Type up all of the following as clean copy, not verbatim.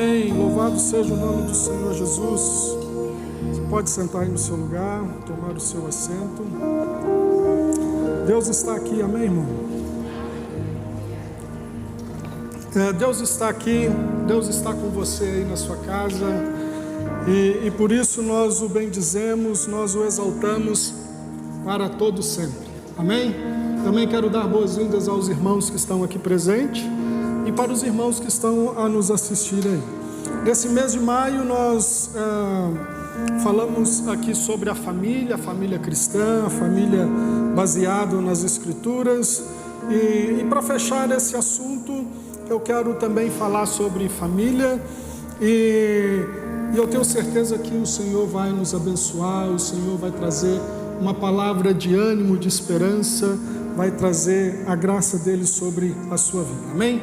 Amém. Louvado seja o nome do Senhor Jesus. Você pode sentar aí no seu lugar, tomar o seu assento. Deus está aqui, amém, irmão? Deus está aqui, Deus está com você aí na sua casa. E por isso nós o bendizemos, nós o exaltamos para todo sempre. Amém? Também quero dar boas-vindas aos irmãos que estão aqui presentes e para os irmãos que estão a nos assistir aí. Nesse mês de maio nós falamos aqui sobre a família cristã, a família baseada nas Escrituras. E para fechar esse assunto, eu quero também falar sobre família e eu tenho certeza que o Senhor vai nos abençoar, o Senhor vai trazer uma palavra de ânimo, de esperança, vai trazer a graça dele sobre a sua vida, amém?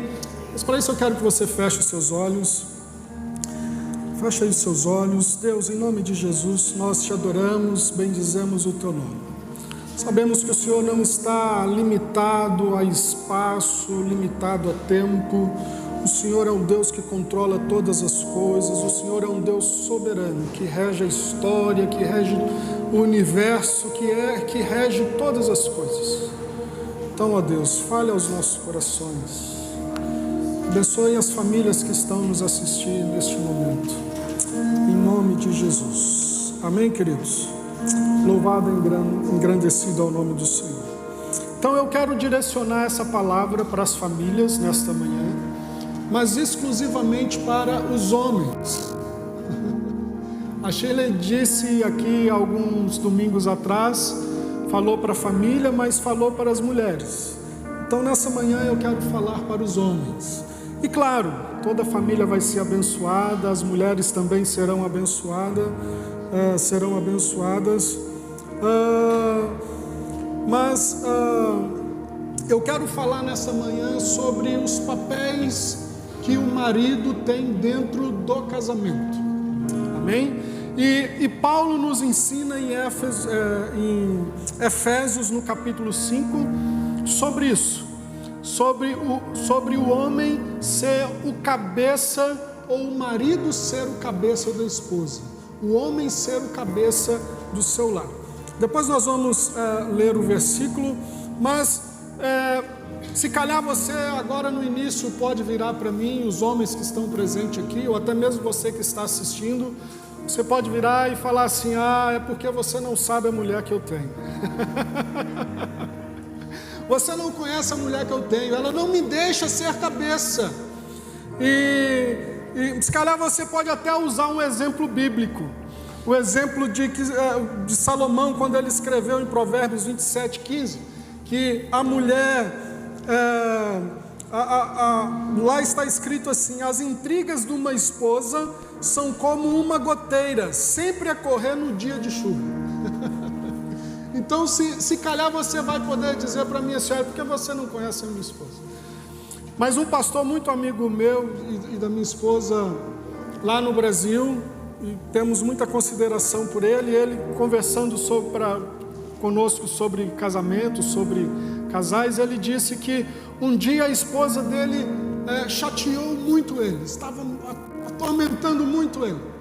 Mas para isso eu quero que você feche os seus olhos. Feche aí os seus olhos. Deus, em nome de Jesus, nós te adoramos, bendizemos o teu nome. Sabemos que o Senhor não está limitado a espaço, limitado a tempo. O Senhor é um Deus que controla todas as coisas. O Senhor é um Deus soberano, que rege a história, que rege o universo, que rege todas as coisas. Então, ó Deus, fale aos nossos corações. Abençoe as famílias que estão nos assistindo neste momento. Em nome de Jesus. Amém, queridos? Louvado e engrandecido ao nome do Senhor. Então eu quero direcionar essa palavra para as famílias nesta manhã, mas exclusivamente para os homens. A Sheila disse aqui alguns domingos atrás, falou para a família, mas falou para as mulheres. Então nessa manhã eu quero falar para os homens. E claro, toda a família vai ser abençoada, as mulheres também serão abençoadas, mas eu quero falar nessa manhã sobre os papéis que o marido tem dentro do casamento, amém? E Paulo nos ensina em Efésios no capítulo 5 sobre isso, sobre o homem ser o cabeça, ou o marido ser o cabeça da esposa, o homem ser o cabeça do seu lar. Depois nós vamos ler o versículo, mas se calhar você agora no início pode virar para mim, os homens que estão presentes aqui, ou até mesmo você que está assistindo, você pode virar e falar assim: é porque você não sabe a mulher que eu tenho. Você não conhece a mulher que eu tenho, ela não me deixa ser cabeça. E se calhar você pode até usar um exemplo bíblico, o exemplo de Salomão, quando ele escreveu em Provérbios 27:15, que a mulher, lá está escrito assim: as intrigas de uma esposa são como uma goteira, sempre a correr no dia de chuva. Então, se calhar você vai poder dizer para mim assim: porque você não conhece a minha esposa. Mas um pastor muito amigo meu e da minha esposa lá no Brasil, e temos muita consideração por ele, ele conversando conosco sobre casamento, sobre casais, ele disse que um dia a esposa dele chateou muito ele, estava atormentando muito ele.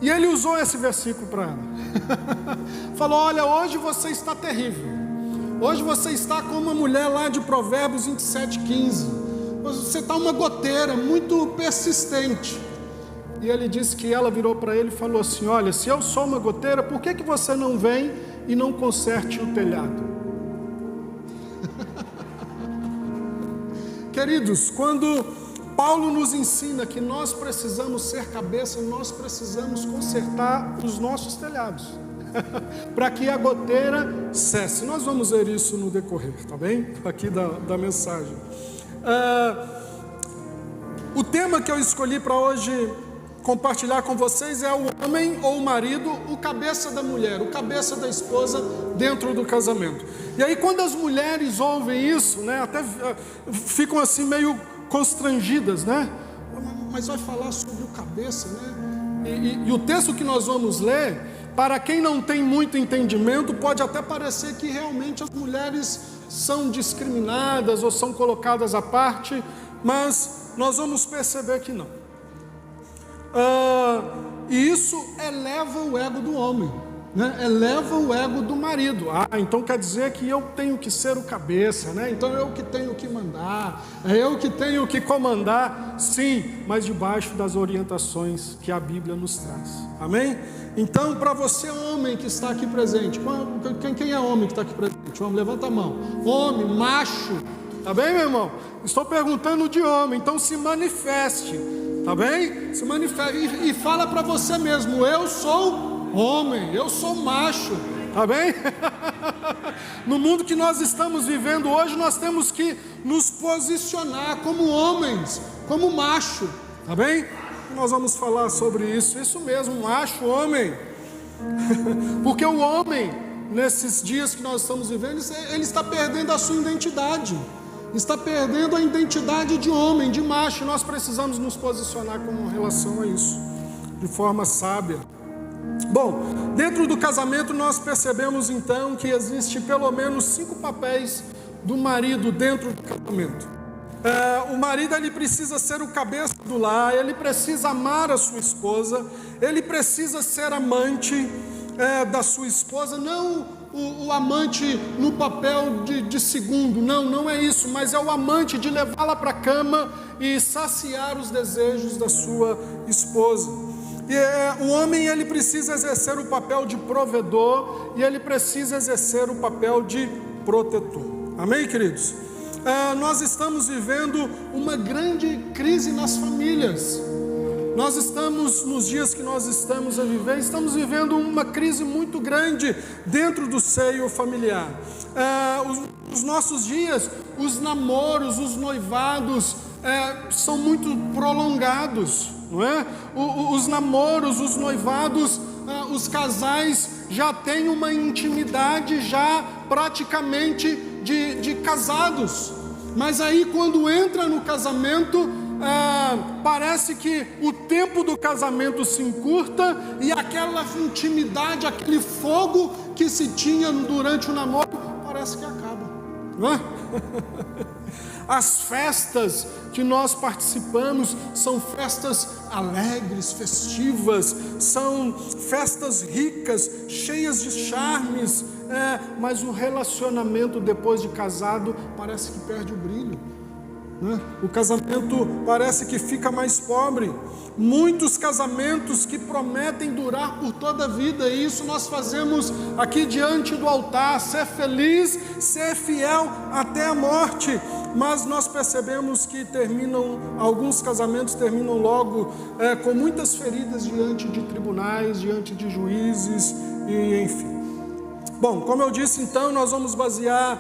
E ele usou esse versículo para ela. Falou: olha, hoje você está terrível. Hoje você está como uma mulher lá de Provérbios 27:15. Você está uma goteira muito persistente. E ele disse que ela virou para ele e falou assim: olha, se eu sou uma goteira, por que você não vem e não conserte o telhado? Queridos, quando Paulo nos ensina que nós precisamos ser cabeça, nós precisamos consertar os nossos telhados, para que a goteira cesse. Nós vamos ver isso no decorrer, tá bem? Aqui da mensagem. O tema que eu escolhi para hoje compartilhar com vocês é o homem ou o marido, o cabeça da mulher, o cabeça da esposa dentro do casamento. E aí quando as mulheres ouvem isso, né, até ficam assim meio constrangidas, né? Mas vai falar sobre o cabeça, né? E o texto que nós vamos ler, para quem não tem muito entendimento, pode até parecer que realmente as mulheres são discriminadas ou são colocadas à parte, mas nós vamos perceber que não. E isso eleva o ego do homem, né? Eleva o ego do marido. Então quer dizer que eu tenho que ser o cabeça, né? Então eu que tenho que mandar, é eu que tenho que comandar. Sim, mas debaixo das orientações que a Bíblia nos traz. Amém? Então, para você homem que está aqui presente, quem é homem que está aqui presente? Homem, levanta a mão. Homem, macho, tá bem, meu irmão? Estou perguntando de homem, então se manifeste, tá bem? Se manifeste e fala para você mesmo: eu sou homem, eu sou macho, tá bem? No mundo que nós estamos vivendo hoje, nós temos que nos posicionar como homens, como macho, tá bem? Nós vamos falar sobre isso mesmo, macho, homem. Porque o homem, nesses dias que nós estamos vivendo, ele está perdendo a sua identidade, está perdendo a identidade de homem, de macho. Nós precisamos nos posicionar com relação a isso, de forma sábia. Bom, dentro do casamento nós percebemos então que existe pelo menos 5 papéis do marido dentro do casamento. O marido, ele precisa ser o cabeça do lar, ele precisa amar a sua esposa, ele precisa ser amante da sua esposa, não o amante no papel de segundo, não é isso, mas é o amante de levá-la para a cama e saciar os desejos da sua esposa. E o homem, ele precisa exercer o papel de provedor e ele precisa exercer o papel de protetor. Amém, queridos? Nós estamos vivendo uma grande crise nas famílias. Nós estamos, nos dias que nós estamos a viver, estamos vivendo uma crise muito grande dentro do seio familiar. Os nossos dias, os namoros, os noivados são muito prolongados, não é? Os namoros, os noivados, os casais já têm uma intimidade já praticamente de casados, mas aí quando entra no casamento, parece que o tempo do casamento se encurta e aquela intimidade, aquele fogo que se tinha durante o namoro, parece que acaba, não é? As festas que nós participamos são festas alegres, festivas, são festas ricas, cheias de charmes, mas o relacionamento depois de casado parece que perde o brilho, né? O casamento parece que fica mais pobre. Muitos casamentos que prometem durar por toda a vida, e isso nós fazemos aqui diante do altar: ser feliz, ser fiel até a morte. Mas nós percebemos que alguns casamentos terminam logo com muitas feridas diante de tribunais, diante de juízes, e enfim. Bom, como eu disse, então, nós vamos basear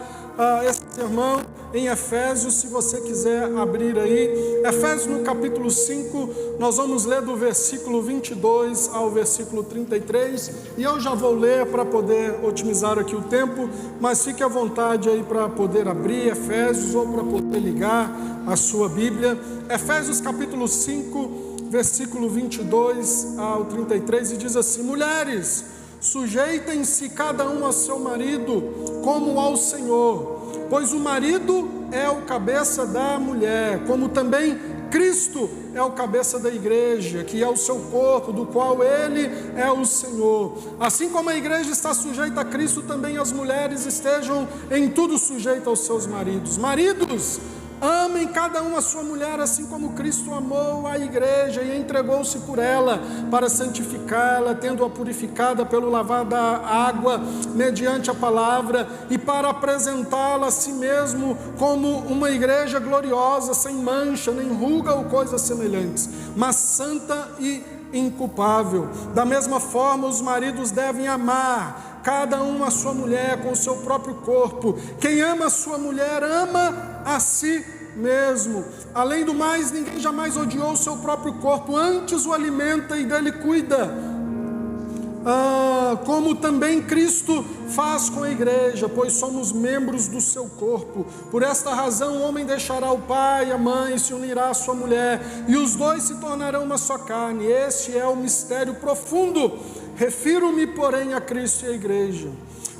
esse sermão em Efésios. Se você quiser abrir aí, Efésios no capítulo 5, nós vamos ler do versículo 22 ao versículo 33, e eu já vou ler para poder otimizar aqui o tempo, mas fique à vontade aí para poder abrir Efésios ou para poder ligar a sua Bíblia. Efésios capítulo 5, versículo 22 ao 33, e diz assim: mulheres, sujeitem-se cada um a seu marido, como ao Senhor, pois o marido é o cabeça da mulher, como também Cristo é o cabeça da igreja, que é o seu corpo, do qual ele é o Senhor. Assim como a igreja está sujeita a Cristo, também as mulheres estejam em tudo sujeitas aos seus maridos. Maridos, amem cada um a sua mulher, assim como Cristo amou a igreja e entregou-se por ela, para santificá-la, tendo-a purificada pelo lavar da água, mediante a palavra, e para apresentá-la a si mesmo como uma igreja gloriosa, sem mancha, nem ruga ou coisas semelhantes, mas santa e inculpável. Da mesma forma, os maridos devem amar cada um a sua mulher com o seu próprio corpo. Quem ama a sua mulher ama a si mesmo. Além do mais, ninguém jamais odiou o seu próprio corpo, antes o alimenta e dele cuida, como também Cristo faz com a igreja, pois somos membros do seu corpo. Por esta razão o homem deixará o pai e a mãe, e se unirá à sua mulher, e os dois se tornarão uma só carne. Este é o mistério profundo. Refiro-me, porém, a Cristo e à igreja.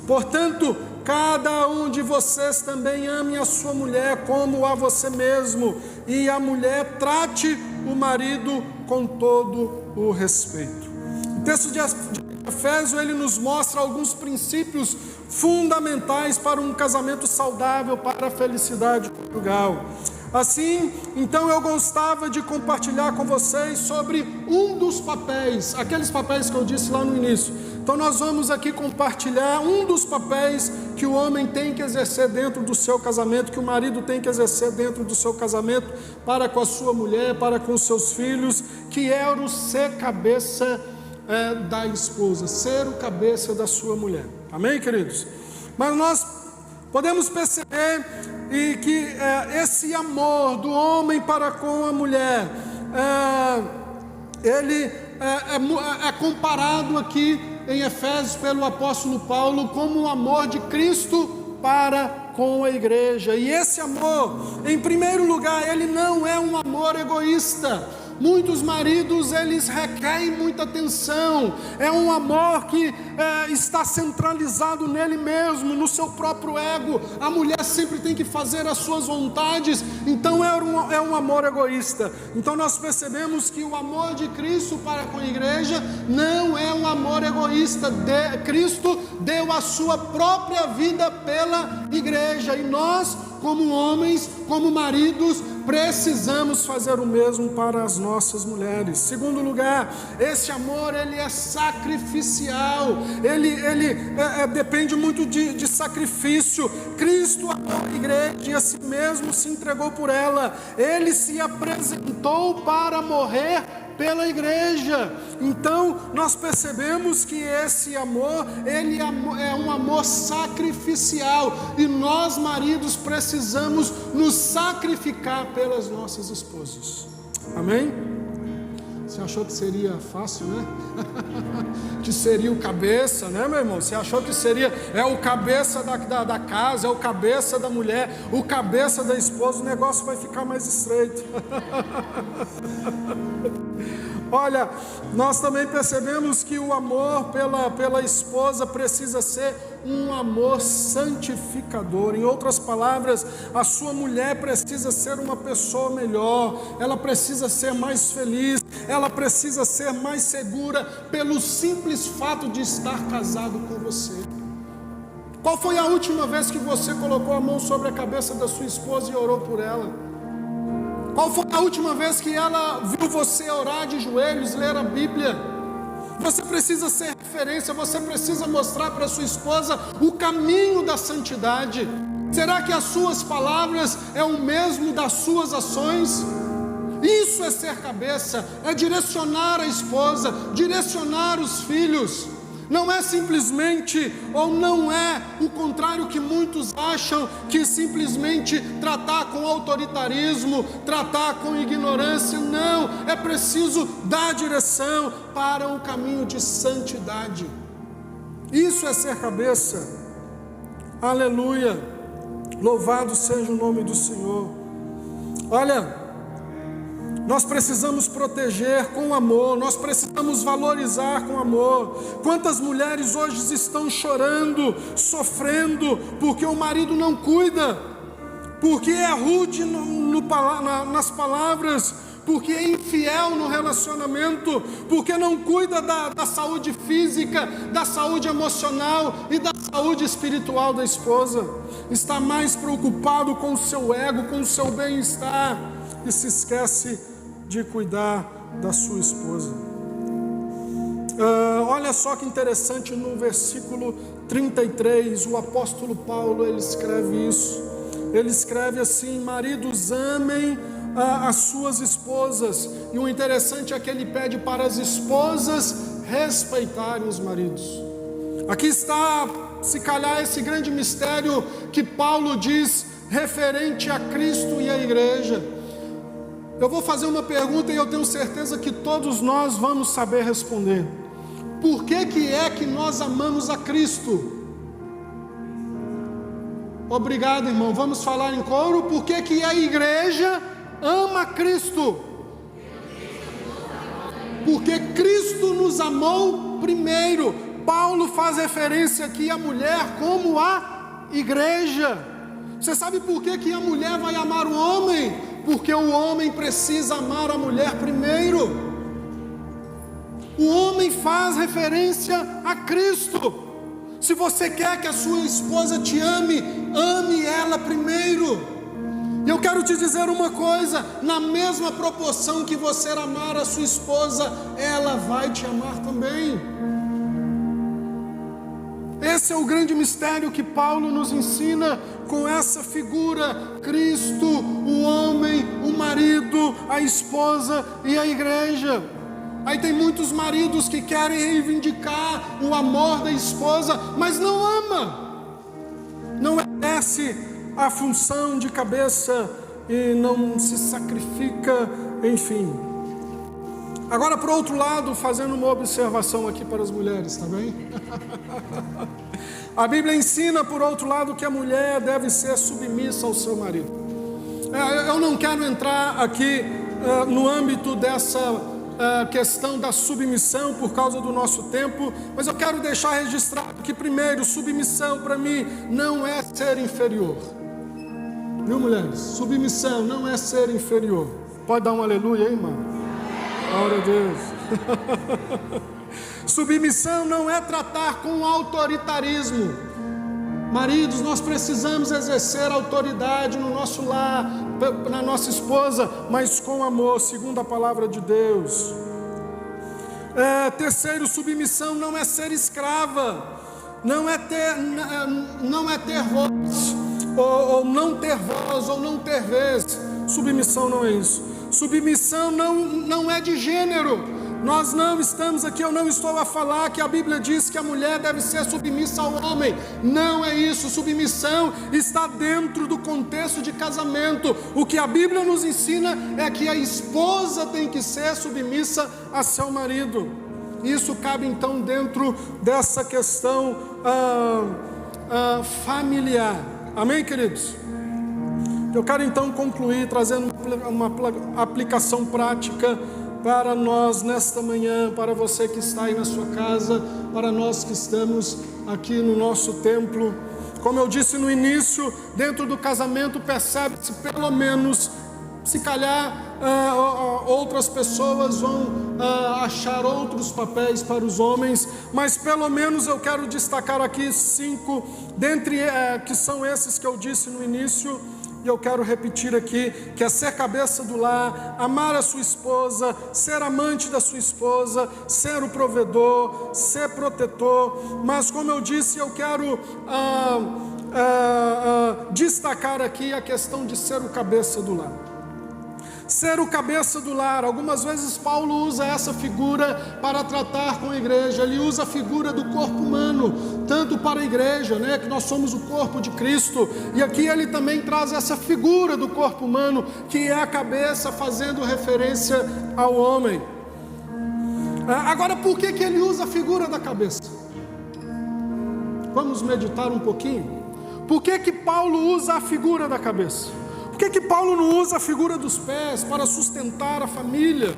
Portanto, cada um de vocês também ame a sua mulher como a você mesmo. e a mulher trate o marido com todo o respeito. O texto de Efésios, ele nos mostra alguns princípios fundamentais para um casamento saudável, para a felicidade conjugal. Assim, então eu gostava de compartilhar com vocês sobre um dos papéis, aqueles papéis que eu disse lá no início. Então nós vamos aqui compartilhar um dos papéis que o homem tem que exercer dentro do seu casamento, que o marido tem que exercer dentro do seu casamento, para com a sua mulher, para com os seus filhos, que é o ser cabeça da esposa, ser o cabeça da sua mulher. Amém, queridos? Mas nós podemos perceber que esse amor do homem para com a mulher, ele é comparado aqui em Efésios pelo apóstolo Paulo como o amor de Cristo para com a igreja. E esse amor, em primeiro lugar, ele não é um amor egoísta. Muitos maridos, eles requerem muita atenção, é um amor que está centralizado nele mesmo, no seu próprio ego. A mulher sempre tem que fazer as suas vontades, então é um amor egoísta. Então nós percebemos que o amor de Cristo para com a igreja não é um amor egoísta. Cristo deu a sua própria vida pela igreja, e nós, como homens, como maridos, precisamos fazer o mesmo para as nossas mulheres. Segundo lugar, esse amor, ele é sacrificial, ele depende muito de sacrifício. Cristo amou a igreja e a si mesmo se entregou por ela. Ele se apresentou para morrer pela igreja. Então nós percebemos que esse amor, ele é um amor sacrificial, e nós, maridos, precisamos nos sacrificar pelas nossas esposas. Amém? Você achou que seria fácil, né? Que seria o cabeça, né, meu irmão? Você achou que seria, o cabeça da casa, é o cabeça da mulher, o cabeça da esposa, o negócio vai ficar mais estreito. Olha, nós também percebemos que o amor pela esposa precisa ser um amor santificador. Em outras palavras, a sua mulher precisa ser uma pessoa melhor, ela precisa ser mais feliz, ela precisa ser mais segura pelo simples fato de estar casado com você. Qual foi a última vez que você colocou a mão sobre a cabeça da sua esposa e orou por ela? Qual foi a última vez que ela viu você orar de joelhos, ler a Bíblia? Você precisa ser referência, você precisa mostrar para sua esposa o caminho da santidade. Será que as suas palavras é o mesmo das suas ações? Isso é ser cabeça, é direcionar a esposa, direcionar os filhos. Não é simplesmente, ou não é o contrário que muitos acham, que simplesmente tratar com autoritarismo, tratar com ignorância. Não, é preciso dar direção para um caminho de santidade. Isso é ser cabeça. Aleluia, louvado seja o nome do Senhor. Olha, nós precisamos proteger com amor, nós precisamos valorizar com amor. Quantas mulheres hoje estão chorando, sofrendo, porque o marido não cuida, porque é rude nas palavras, porque é infiel no relacionamento, porque não cuida da saúde física, da saúde emocional e da saúde espiritual da esposa. Está mais preocupado com o seu ego, com o seu bem-estar, e se esquece de cuidar da sua esposa. Olha só que interessante, no versículo 33, o apóstolo Paulo, ele escreve isso. Ele escreve assim: maridos, amem as suas esposas. E o interessante é que ele pede para as esposas respeitarem os maridos. Aqui está, se calhar, esse grande mistério que Paulo diz referente a Cristo e a igreja. Eu vou fazer uma pergunta e eu tenho certeza que todos nós vamos saber responder. Por que é que nós amamos a Cristo? Obrigado, irmão. Vamos falar em coro. Por que a igreja ama Cristo? Porque Cristo nos amou primeiro. Paulo faz referência aqui à mulher como a igreja. Você sabe por que a mulher vai amar o homem? Porque o homem precisa amar a mulher primeiro. O homem faz referência a Cristo. Se você quer que a sua esposa te ame, ame ela primeiro. E eu quero te dizer uma coisa: na mesma proporção que você amar a sua esposa, ela vai te amar também. Esse é o grande mistério que Paulo nos ensina com essa figura: Cristo, o homem, o marido, a esposa e a igreja. Aí tem muitos maridos que querem reivindicar o amor da esposa, mas não ama, não exerce a função de cabeça e não se sacrifica, enfim. Agora, por outro lado, fazendo uma observação aqui para as mulheres, tá bem? A Bíblia ensina, por outro lado, que a mulher deve ser submissa ao seu marido. Eu não quero entrar aqui no âmbito dessa questão da submissão por causa do nosso tempo, mas eu quero deixar registrado que, primeiro, submissão para mim não é ser inferior. Viu, mulheres? Submissão não é ser inferior. Pode dar um aleluia aí, irmão? Glória a Deus. Submissão não é tratar com autoritarismo. Maridos, nós precisamos exercer autoridade no nosso lar, na nossa esposa, mas com amor, segundo a palavra de Deus. Terceiro, submissão não é ser escrava, não é ter voz, ou não ter voz, ou não ter vez. Submissão não é isso. Submissão não é de gênero. Nós não estamos aqui, eu não estou a falar que a Bíblia diz que a mulher deve ser submissa ao homem. Não é isso. Submissão está dentro do contexto de casamento. O que a Bíblia nos ensina é que a esposa tem que ser submissa a seu marido. Isso cabe então dentro dessa questão familiar. Amém, queridos? Eu quero então concluir trazendo uma aplicação prática para nós nesta manhã, para você que está aí na sua casa, para nós que estamos aqui no nosso templo. Como eu disse no início, dentro do casamento percebe-se pelo menos, se calhar outras pessoas vão achar outros papéis para os homens, mas pelo menos eu quero destacar aqui 5, dentre que são esses que eu disse no início. E eu quero repetir aqui, que é ser cabeça do lar, amar a sua esposa, ser amante da sua esposa, ser o provedor, ser protetor. Mas como eu disse, eu quero destacar aqui a questão de ser o cabeça do lar. Ser o cabeça do lar. Algumas vezes Paulo usa essa figura para tratar com a igreja. Ele usa a figura do corpo humano, tanto para a igreja, né, que nós somos o corpo de Cristo, e aqui ele também traz essa figura do corpo humano, que é a cabeça, fazendo referência ao homem. Agora, por que ele usa a figura da cabeça? Vamos meditar um pouquinho. Por que Paulo usa a figura da cabeça? Por que Paulo não usa a figura dos pés para sustentar a família?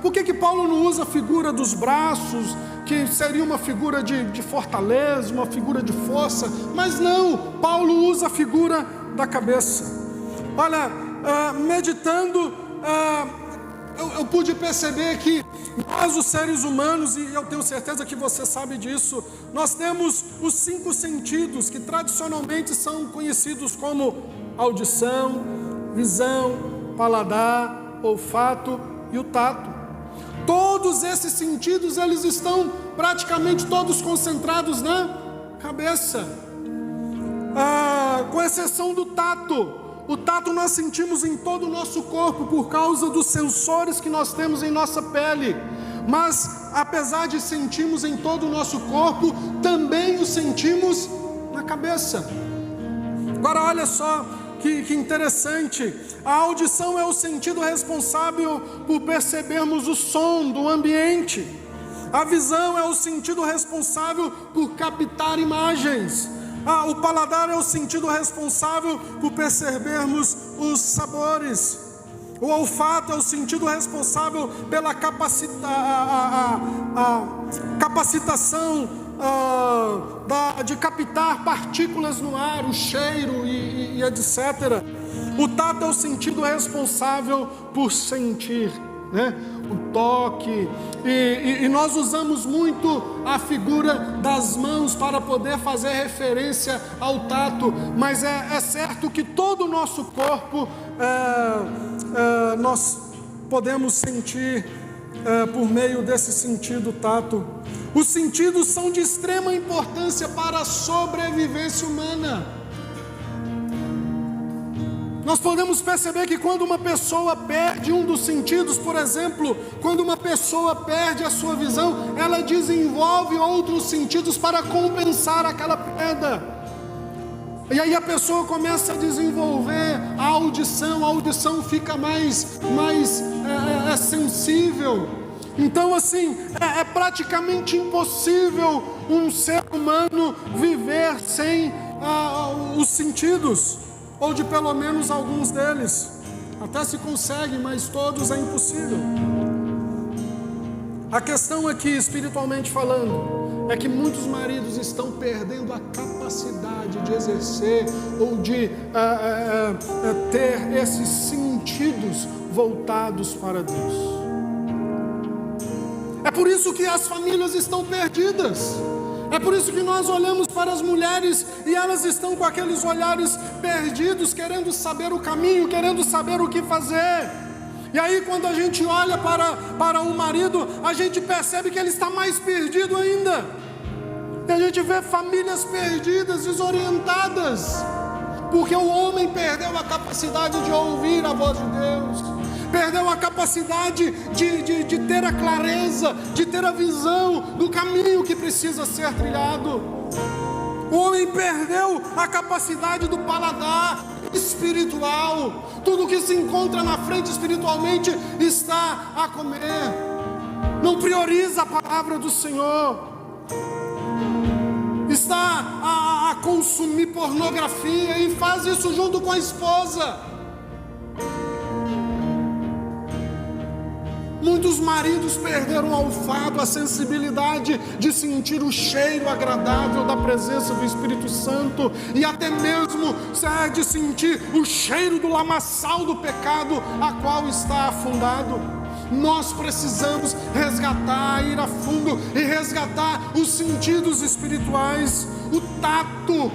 Por que Paulo não usa a figura dos braços, que seria uma figura de fortaleza, uma figura de força? Mas não, Paulo usa a figura da cabeça. Olha, meditando, eu pude perceber que nós, os seres humanos, e eu tenho certeza que você sabe disso, nós temos os 5 sentidos que tradicionalmente são conhecidos como audição, visão, paladar, olfato e o tato. Todos esses sentidos, eles estão praticamente todos concentrados na cabeça, com exceção do tato. O tato nós sentimos em todo o nosso corpo por causa dos sensores que nós temos em nossa pele. Mas apesar de sentirmos em todo o nosso corpo, também o sentimos na cabeça. Agora olha só que interessante. A audição é o sentido responsável por percebermos o som do ambiente. A visão é o sentido responsável por captar imagens. O paladar é o sentido responsável por percebermos os sabores. O olfato é o sentido responsável pela capacitação de captar partículas no ar, o cheiro e etc. O tato é o sentido responsável por sentir, né? O toque, e nós usamos muito a figura das mãos para poder fazer referência ao tato, mas é certo que todo o nosso corpo nós podemos sentir por meio desse sentido tato. Os sentidos são de extrema importância para a sobrevivência humana. Nós podemos perceber que quando uma pessoa perde um dos sentidos, por exemplo, quando uma pessoa perde a sua visão, ela desenvolve outros sentidos para compensar aquela perda. E aí a pessoa começa a desenvolver a audição fica mais sensível. Então assim, é praticamente impossível um ser humano viver sem os sentidos, ou de pelo menos alguns deles. Até se consegue, mas todos é impossível. A questão aqui, espiritualmente falando, é que muitos maridos estão perdendo a capacidade de exercer ou de ter esses sentidos voltados para Deus. É por isso que as famílias estão perdidas. É por isso que nós olhamos para as mulheres e elas estão com aqueles olhares perdidos, querendo saber o caminho, querendo saber o que fazer. E aí quando a gente olha para o marido, a gente percebe que ele está mais perdido ainda. E a gente vê famílias perdidas, desorientadas, porque o homem perdeu a capacidade de ouvir a voz de Deus, perdeu a capacidade de ter a clareza, de ter a visão do caminho que precisa ser trilhado. O homem perdeu a capacidade do paladar espiritual. Tudo que se encontra na frente espiritualmente está a comer. Não prioriza a palavra do Senhor. Está a consumir pornografia e faz isso junto com a esposa. Muitos maridos perderam o olfato, a sensibilidade de sentir o cheiro agradável da presença do Espírito Santo, e até mesmo de sentir o cheiro do lamaçal do pecado a qual está afundado. Nós precisamos resgatar, ir a fundo e resgatar os sentidos espirituais, o tato.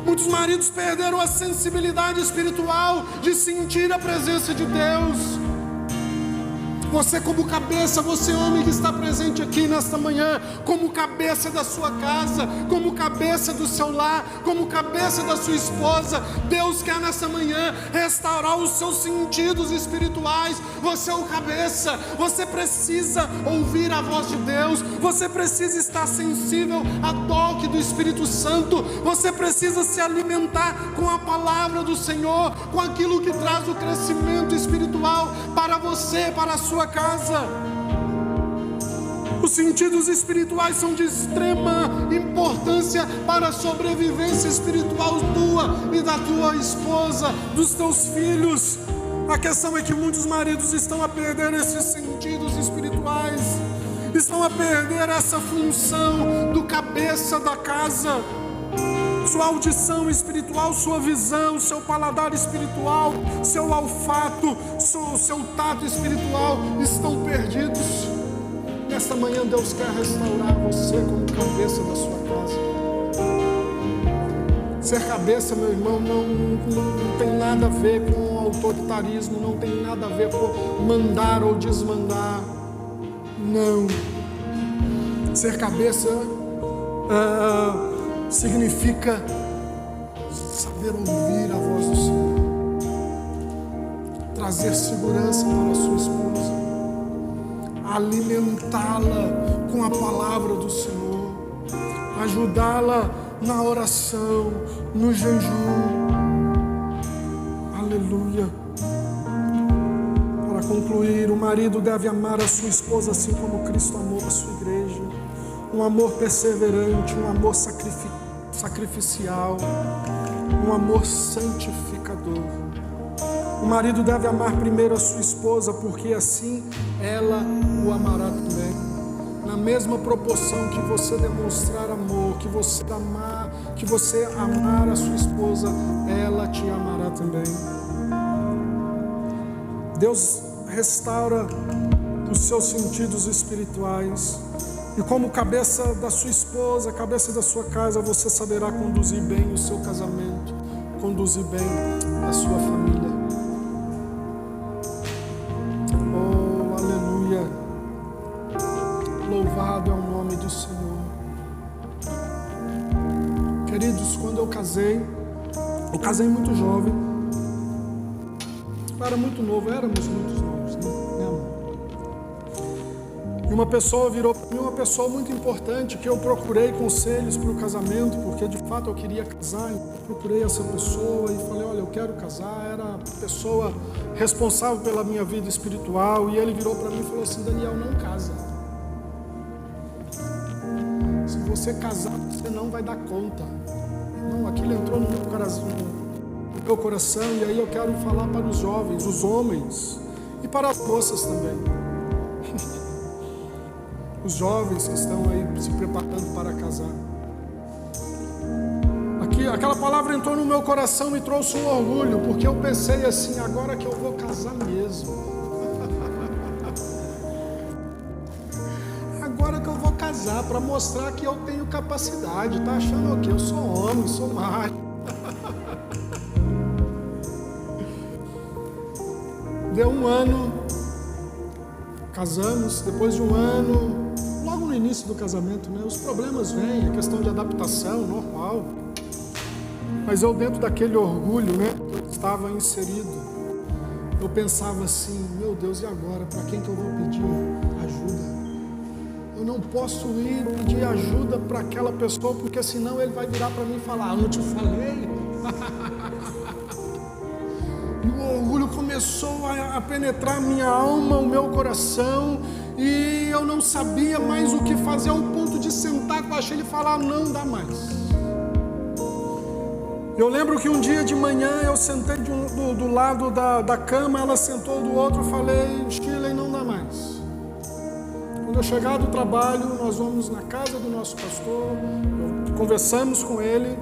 Muitos maridos perderam a sensibilidade espiritual de sentir a presença de Deus. Você como cabeça, você homem que está presente aqui nesta manhã, como cabeça da sua casa, como cabeça do seu lar, como cabeça da sua esposa, Deus quer nesta manhã restaurar os seus sentidos espirituais. Você é o cabeça, você precisa ouvir a voz de Deus, você precisa estar sensível a toque do Espírito Santo, você precisa se alimentar com a palavra do Senhor, com aquilo que traz o crescimento espiritual para você, para a sua casa. Os sentidos espirituais são de extrema importância para a sobrevivência espiritual tua e da tua esposa, dos teus filhos. A questão é que muitos maridos estão a perder esses sentidos espirituais, estão a perder essa função do cabeça da casa. Sua audição espiritual, sua visão, seu paladar espiritual, seu olfato, seu tato espiritual estão perdidos. Nesta manhã Deus quer restaurar você como cabeça da sua casa. Ser cabeça, meu irmão, não tem nada a ver com autoritarismo, não tem nada a ver com mandar ou desmandar. Não. Ser cabeça significa saber ouvir a voz do Senhor, trazer segurança para a sua esposa, alimentá-la com a palavra do Senhor, ajudá-la na oração, no jejum. Aleluia. Para concluir, o marido deve amar a sua esposa assim como Cristo amou a sua igreja. Um amor perseverante, um amor sacrificial, um amor santificador. O marido deve amar primeiro a sua esposa, porque assim ela o amará também. Na mesma proporção que você demonstrar amor, que você amar a sua esposa, ela te amará também. Deus restaura os seus sentidos espirituais. E como cabeça da sua esposa, cabeça da sua casa, você saberá conduzir bem o seu casamento, conduzir bem a sua família. Oh, aleluia! Louvado é o nome do Senhor. Queridos, quando eu casei muito jovem. Eu era muito novo, éramos muito novos, né? E uma pessoa virou para mim, uma pessoa muito importante, que eu procurei conselhos para o casamento, porque de fato eu queria casar. Eu procurei essa pessoa e falei, olha, eu quero casar. Era a pessoa responsável pela minha vida espiritual. E ele virou para mim e falou assim, Daniel, não casa. Se você casar, você não vai dar conta. Não, aquilo entrou no meu coração, e aí eu quero falar para os jovens, os homens, e para as moças também. Os jovens que estão aí se preparando para casar. Aquela palavra entrou no meu coração e me trouxe um orgulho, porque eu pensei assim, agora que eu vou casar mesmo. Agora que eu vou casar, para mostrar que eu tenho capacidade. Tá achando o quê? Eu sou homem, sou macho. Deu um ano, casamos. Depois de um ano, logo no início do casamento, né, os problemas vêm, a questão de adaptação, normal. Mas eu, dentro daquele orgulho, né, que eu estava inserido, eu pensava assim, meu Deus, e agora? Para quem que eu vou pedir ajuda? Eu não posso ir pedir ajuda para aquela pessoa, porque senão ele vai virar para mim e falar, eu não te falei? E o orgulho começou a penetrar minha alma, o meu coração, e eu não sabia mais o que fazer, ao ponto de sentar com a Sheila e falar, não dá mais. Eu lembro que um dia de manhã eu sentei do lado da cama, ela sentou do outro, eu falei, Sheila, não dá mais. Quando eu chegar do trabalho, nós vamos na casa do nosso pastor, conversamos com ele,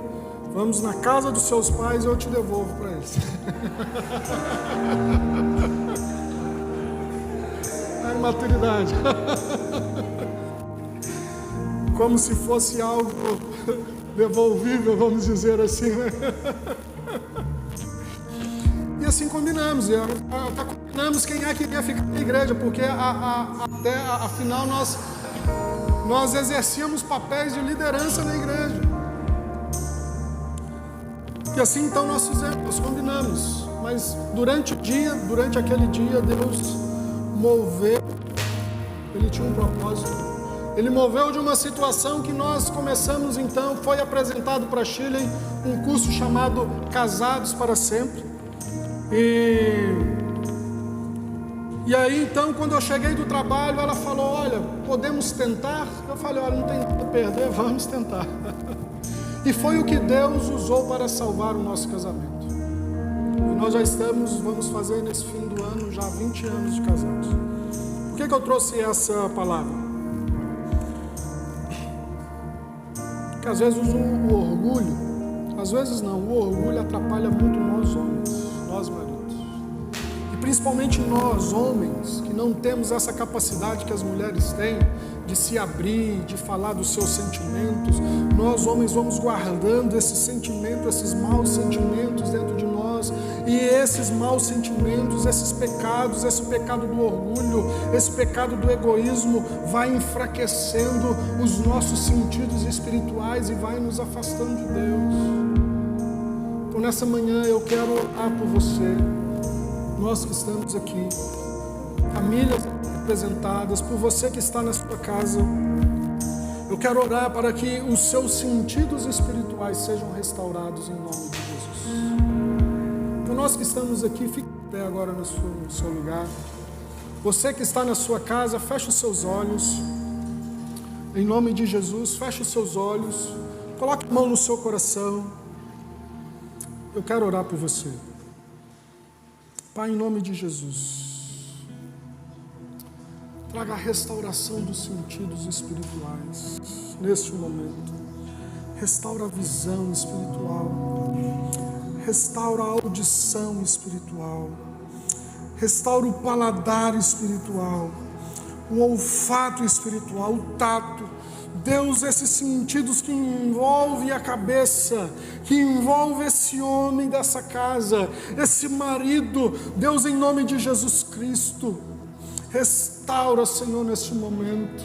vamos na casa dos seus pais e eu te devolvo para eles. A imaturidade. Como se fosse algo devolvível, vamos dizer assim, né? E assim combinamos. Até combinamos quem é que iria ficar na igreja, porque afinal nós exercíamos papéis de liderança na igreja. E assim então nós combinamos. Mas durante aquele dia, Deus moveu. Ele tinha um propósito. Ele moveu de uma situação que nós começamos então, foi apresentado para Shirley um curso chamado Casados para Sempre. E aí então, quando eu cheguei do trabalho, ela falou, olha, podemos tentar? Eu falei, olha, não tem nada a perder, vamos tentar. E foi o que Deus usou para salvar o nosso casamento. E nós já vamos fazer nesse fim do ano, já 20 anos de casados. Por que eu trouxe essa palavra? Porque às vezes o orgulho, o orgulho atrapalha muito nós homens, nós maridos. E principalmente nós homens, que não temos essa capacidade que as mulheres têm, de se abrir, de falar dos seus sentimentos. Nós homens vamos guardando esses sentimentos, esses maus sentimentos dentro de nós, e esses maus sentimentos, esses pecados, esse pecado do orgulho, esse pecado do egoísmo vai enfraquecendo os nossos sentidos espirituais e vai nos afastando de Deus. Então nessa manhã eu quero orar por você, nós que estamos aqui, famílias representadas, por você que está na sua casa. Eu quero orar para que os seus sentidos espirituais sejam restaurados em nome de Jesus. Então nós que estamos aqui, fique de pé agora no seu lugar. Você que está na sua casa, feche os seus olhos. Em nome de Jesus, feche os seus olhos. Coloque a mão no seu coração. Eu quero orar por você. Pai, em nome de Jesus, traga a restauração dos sentidos espirituais neste momento. Restaura a visão espiritual. Restaura a audição espiritual. restaura o paladar espiritual, o olfato espiritual, o tato. Deus, esses sentidos que envolvem a cabeça, que envolve esse homem dessa casa, esse marido, Deus, em nome de Jesus Cristo, restaura, Senhor, nesse momento.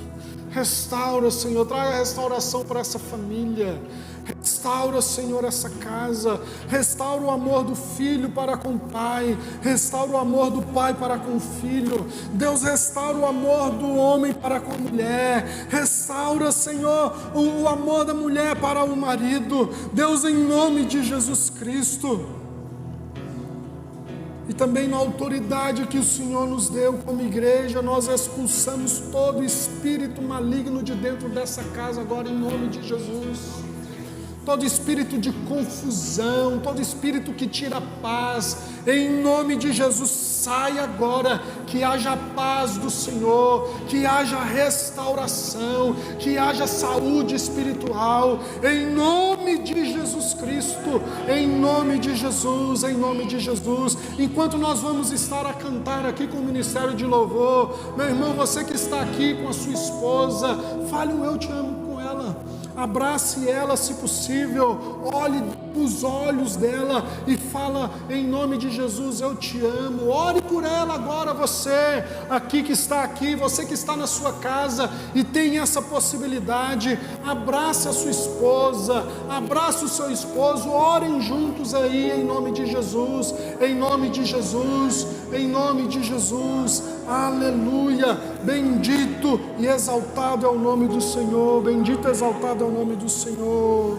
Restaura, Senhor, traga restauração para essa família. Restaura, Senhor, essa casa. Restaura o amor do filho para com o pai. Restaura o amor do pai para com o filho. Deus, restaura o amor do homem para com a mulher. Restaura, Senhor, o amor da mulher para o marido. Deus, em nome de Jesus Cristo. E também na autoridade que o Senhor nos deu como igreja, nós expulsamos todo espírito maligno de dentro dessa casa agora, em nome de Jesus. Todo espírito de confusão, todo espírito que tira a paz, em nome de Jesus, sai agora. Que haja a paz do Senhor, que haja restauração, que haja saúde espiritual, em nome de Jesus Cristo, em nome de Jesus, em nome de Jesus. Enquanto nós vamos estar a cantar aqui com o Ministério de Louvor, meu irmão, você que está aqui com a sua esposa, fale um eu te amo com ela. Abrace ela se possível, olhe nos olhos dela e fala em nome de Jesus, eu te amo. Ore por ela agora, você aqui que está aqui, você que está na sua casa e tem essa possibilidade, abrace a sua esposa, abrace o seu esposo, orem juntos aí em nome de Jesus, em nome de Jesus, em nome de Jesus. Aleluia, bendito e exaltado é o nome do Senhor, bendito e exaltado é o nome do Senhor.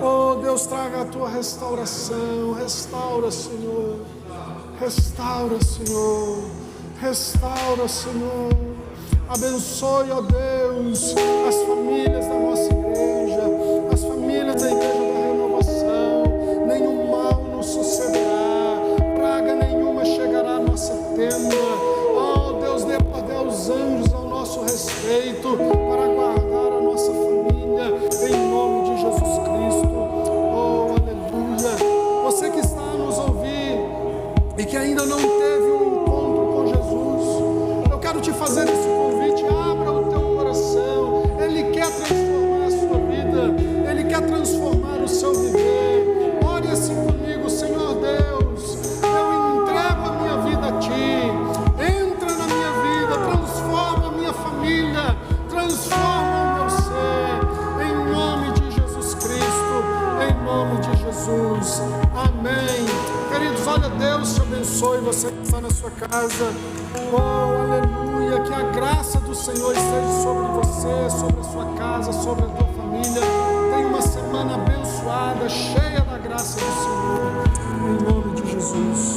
Oh Deus, traga a tua restauração, restaura, Senhor, restaura, Senhor, restaura, Senhor. Abençoe, ó Deus, as famílias da nossa igreja, as famílias da igreja da renovação. Nenhum mal nos sucederá, praga nenhuma chegará à nossa tenda. Dê poder aos anjos ao nosso respeito para guardar a nossa família em nome de Jesus Cristo. Oh, aleluia. Você que está a nos ouvir e que ainda não teve um encontro com Jesus, eu quero te fazer esse convite. Abra o teu coração. Ele quer transformar a sua vida, Ele quer transformar o seu viver. Ore assim comigo: Senhor Deus, eu entrego a minha vida a Ti. Família, transforma o meu ser, em nome de Jesus Cristo, em nome de Jesus, amém. Queridos, olha, Deus te abençoe, você que está na sua casa, oh, aleluia, que a graça do Senhor esteja sobre você, sobre a sua casa, sobre a tua família. Tenha uma semana abençoada, cheia da graça do Senhor, em nome de Jesus.